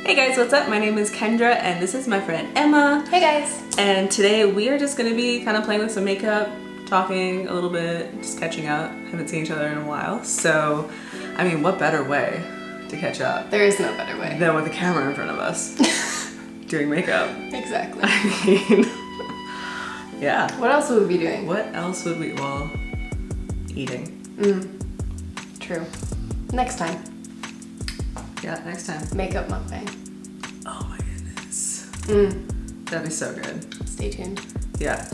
Hey guys, what's up? My name is Kendra and this is my friend Emma. Hey guys. And today we are just gonna be kind of playing with some makeup, talking a little bit, just catching up. Haven't seen each other in a while. So, I mean, what better way to catch up? There is no better way. Than with a camera in front of us doing makeup. Exactly. I mean, yeah. What else would we be doing? What else would we, well, eating. True. Next time. Yeah, next time. Makeup mukbang. Oh my goodness. That'd be so good. Stay tuned. Yeah.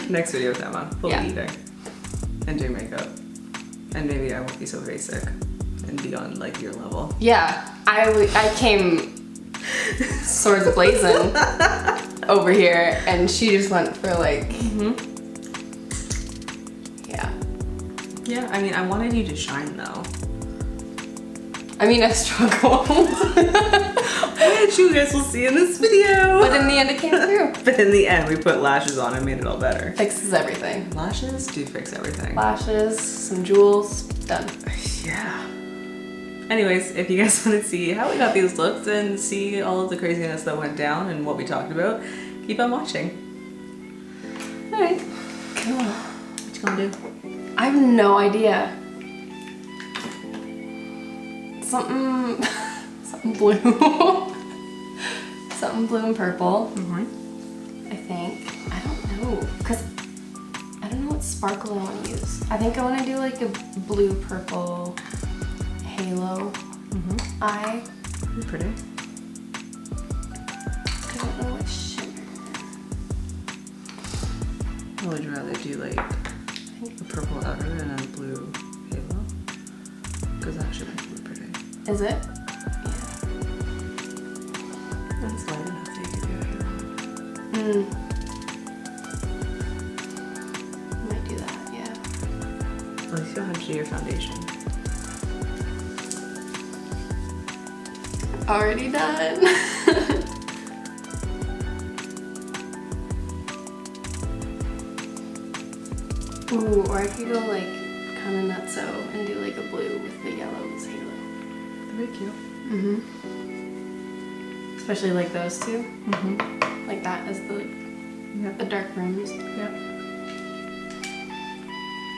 Next video with Emma. We'll be eating and doing makeup. And maybe I won't be so basic and be on like your level. Yeah. I came swords blazing over here and she just went for like Yeah, I mean, I wanted you to shine though. I mean, I struggled. Which you guys will see in this video. But in the end it came through. But in the end we put lashes on and made it all better. Fixes everything. Lashes do fix everything. Lashes, some jewels, done. Yeah. Anyways, if you guys want to see how we got these looks and see all of the craziness that went down and what we talked about, keep on watching. Alright. Cool. What you gonna do? I have no idea. Something blue. Something blue and purple. I think. I don't know. Because I don't know what sparkle I want to use. I think I want to do like a blue purple halo eye. Pretty pretty. I don't know what shimmer. Or would you rather do like a purple outer and a blue halo? Because that should make it pretty. Is it? That's light enough that you could do a halo. Might do that, yeah. At least you'll have to do your foundation. Already done. Ooh, or I could go like kind of nutso and do like a blue with the yellows halo. Very cute. Especially like those two. Like that as the dark rooms. Yeah.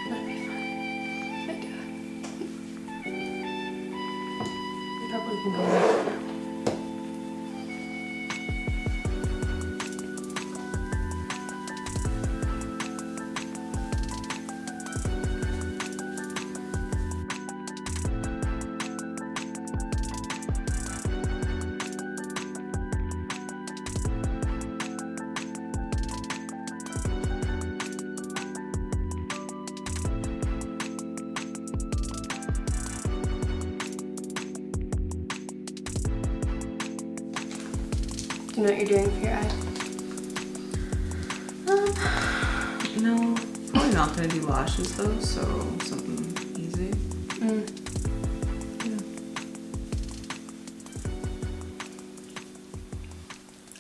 That'd be fun. I'd do it. We probably can go right now. Do you know what you're doing for your eye? No, probably not gonna do lashes though, so something easy. Yeah.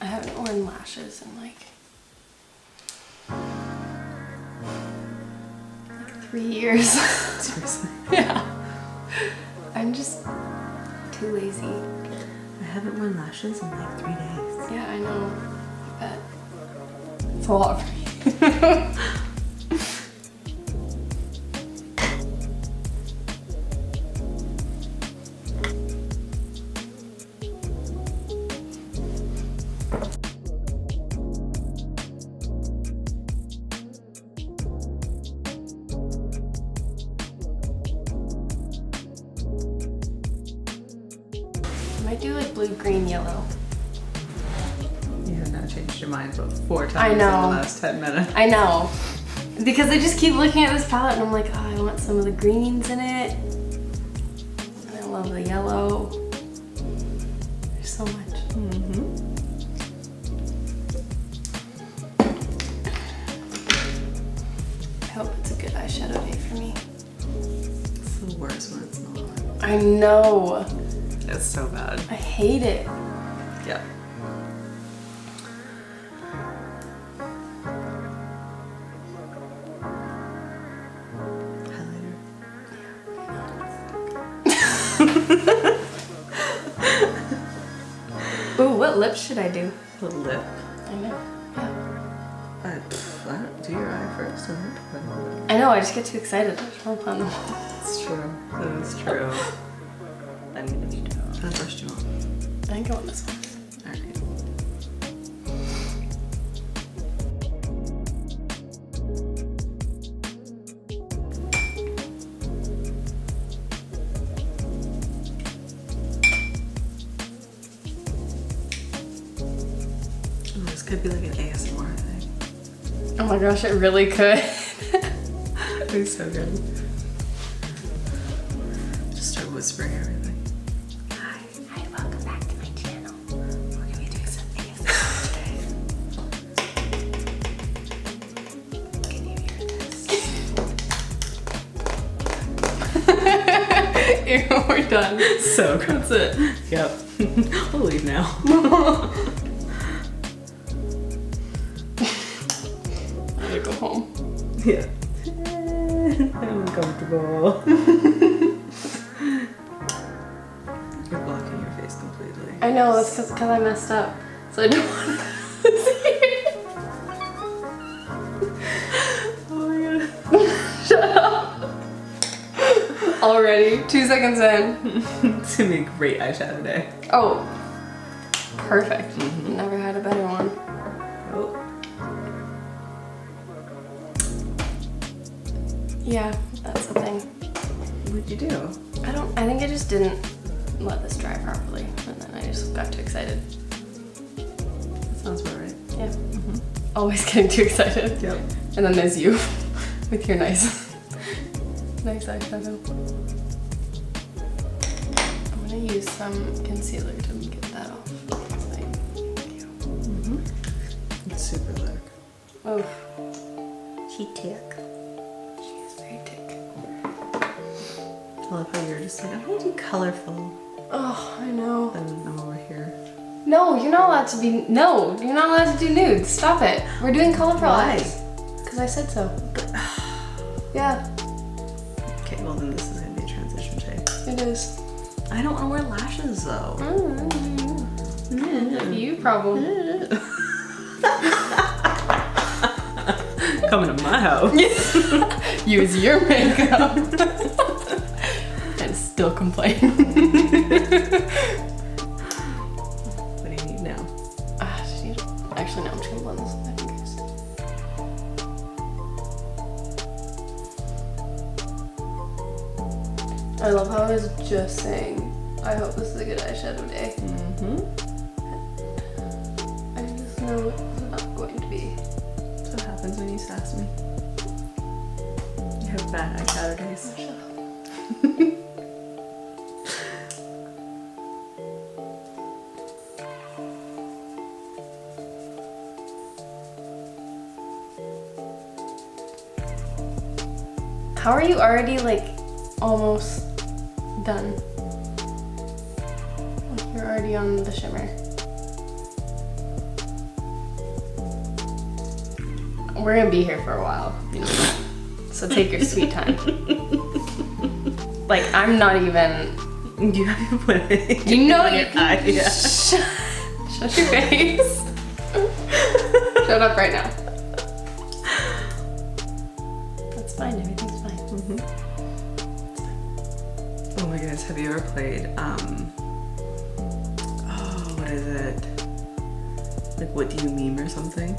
I haven't worn lashes in like 3 years. Seriously. Yeah. I'm just too lazy. I haven't worn lashes in like 3 days. Yeah, I know. I bet. It's a lot for me. I might do like blue, green, yellow. You have now changed your mind about 4 times I know. in the last 10 minutes. I know. Because I just keep looking at this palette and I'm like, oh, I want some of the greens in it. And I love the yellow. There's so much. I hope it's a good eyeshadow day for me. It's the worst when it's not. I know. It's so bad. I hate it. Yeah. What lips should I do? The lip. I know. Yeah. Do your eye first and then I know, I just get too excited. I just want to plan them all. That's true. That is true. And how first do you want? I think I want this one. Alright. Oh, this could be like an ASMR thing. Oh my gosh, it really could. It's so good. Just start whispering everything. Hi, welcome back to my channel. We're gonna be doing some ASMR today. Can you hear this? Ew, we're done. So good. That's it. Yep. We'll leave now. I gotta go home. Yeah. I'm uncomfortable. You're blocking your face completely. I know, that's because I messed up. So I don't want to see it. Oh my god. Shut up. Already, 2 seconds in. It's gonna be a great eyeshadow day. Oh, perfect. Never had a better one. Oh. Yeah, that's the thing. What'd you do? I think I just didn't let this dry properly, and then I just got too excited. That sounds about right. Yeah. Always getting too excited. Yep. And then there's you with your nice eyeshadow. I'm gonna use some concealer to get that off. Thank you. It's super thick. Oh, She tick. she is very thick. I love how you're just like, I want to be colorful. Oh, I know. Then I'm over here. No, you're not allowed to be. No, you're not allowed to do nudes. Stop it. We're doing colorful Why? eyes. Because I said so. Yeah, Okay, well then this is gonna be a transition tape. it is. I don't want to wear lashes though. You problem. Coming to my house. Use your makeup. And still complain. What do you need now? Actually, no, I'm just gonna blend this with my fingers. I love how I was just saying, I hope this is a good eyeshadow day. I just know it's not going to be. That's what happens when you sass me. You have bad eyeshadow days. Shut up. How are you already like almost done? Like you're already on the shimmer. We're gonna be here for a while, you know that. So take your sweet time. Like I'm not even. You haven't even put it. You know on you your eye yet. Shut your face. Shut up right now. That's fine. Everything's fine. Oh my goodness, have you ever played, what is it? Like, what do you meme or something?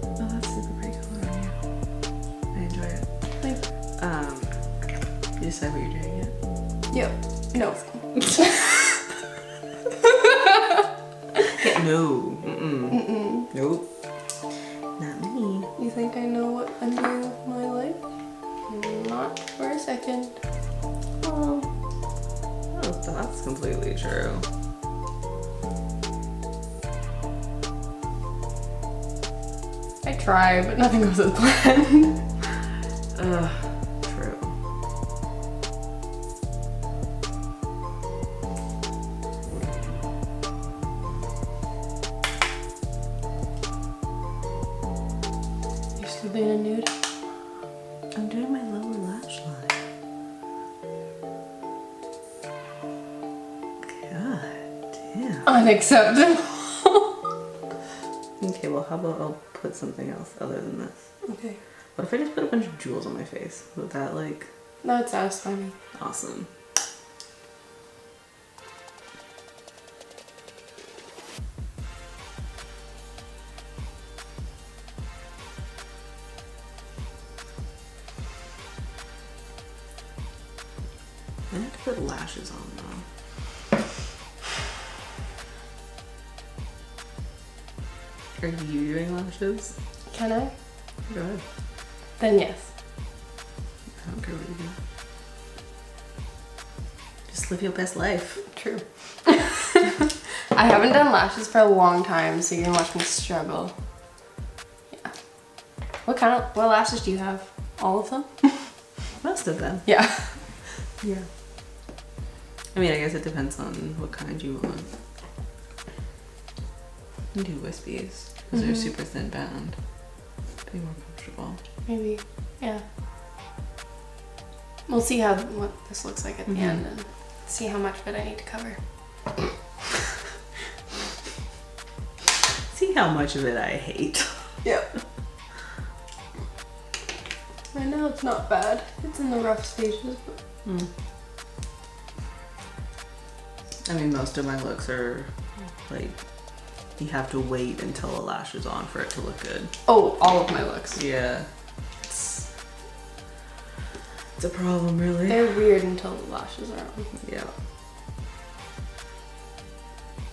Oh, that's super pretty color on you. I enjoy it. Like, You decide what you're doing yet? yep. No. No. Nope. Not me. You think I know what I'm doing with my life? Not for a second. Oh, that's completely true. I try, but nothing goes as planned. Ugh, true. You're still doing a nude? I'm doing my lower lash line. God damn. Unacceptable. Okay, well, how about I'll put something else other than this? Okay. What if I just put a bunch of jewels on my face? Would that, like... No, it sounds funny. Awesome. I have to put lashes on though. Are you doing lashes? Can I? Go ahead. Then yes. I don't care what you do. Just live your best life. True. I haven't done lashes for a long time, so you're gonna watch me struggle. Yeah. What lashes do you have? All of them? Most of them. Yeah. Yeah. I mean, I guess it depends on what kind you want. You do wispies, because they're super thin bound. Be more comfortable. Maybe. Yeah. We'll see what this looks like at the end and see how much of it I need to cover. See how much of it I hate. Yep. Right now it's not bad. It's in the rough stages, but... I mean, most of my looks are like, you have to wait until a lash is on for it to look good. Oh, all of my looks. Yeah. It's a problem, really. They're weird until the lashes are on. Yeah.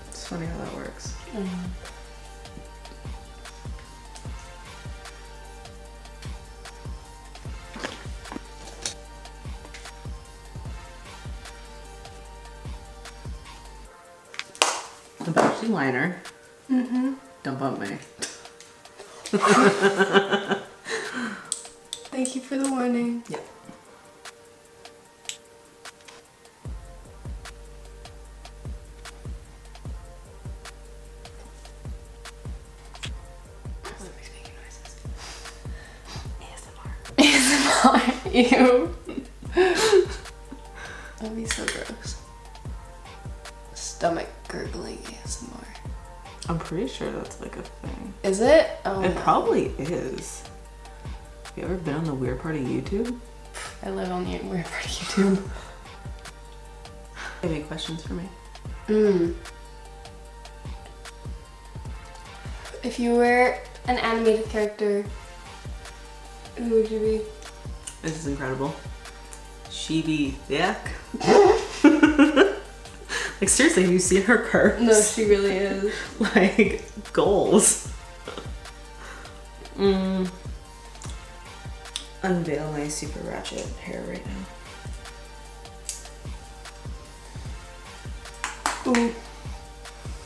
It's funny how that works. The Bouncy liner. Don't bump me. Thank you for the warning. Yep. ASMR. Ew. That'd be so gross. Stomach gurgling ASMR. I'm pretty sure that's like a thing. Is it? Oh, It no. probably is. Have you ever been on the weird part of YouTube? I live on the weird part of YouTube. Have any questions for me? If you were an animated character, who would you be? This is incredible. She be yak. Like seriously, have you seen her curves? No, she really is. Like goals. Unveil my super ratchet hair right now. Ooh.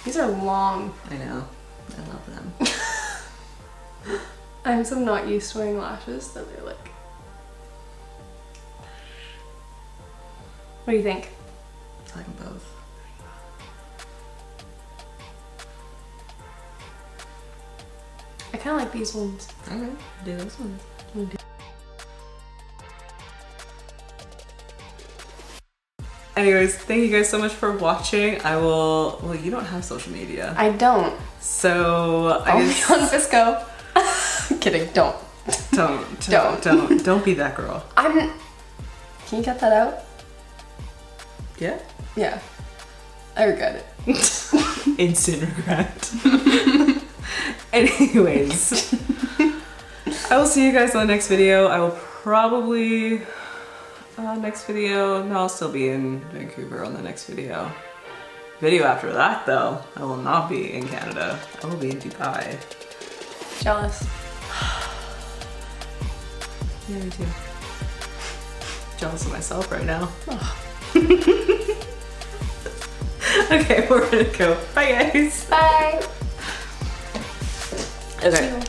These are long. I know. I love them. I'm so not used to wearing lashes that they're like... What do you think? I like them both. I kind of like these ones. Okay, do this one. Anyways, thank you guys so much for watching. Well, you don't have social media. I don't. So I Only guess on Fisco. I'm kidding, don't. Don't be that girl. Can you cut that out? Yeah? Yeah. I regret it. Instant regret. Anyways, I will see you guys on the next video. I will probably, next video, no, I'll still be in Vancouver on the next video. Video after that though, I will not be in Canada. I will be in Dubai. Jealous. Yeah, me too. Jealous of myself right now. Okay, we're gonna go. Bye guys. Bye. Okay.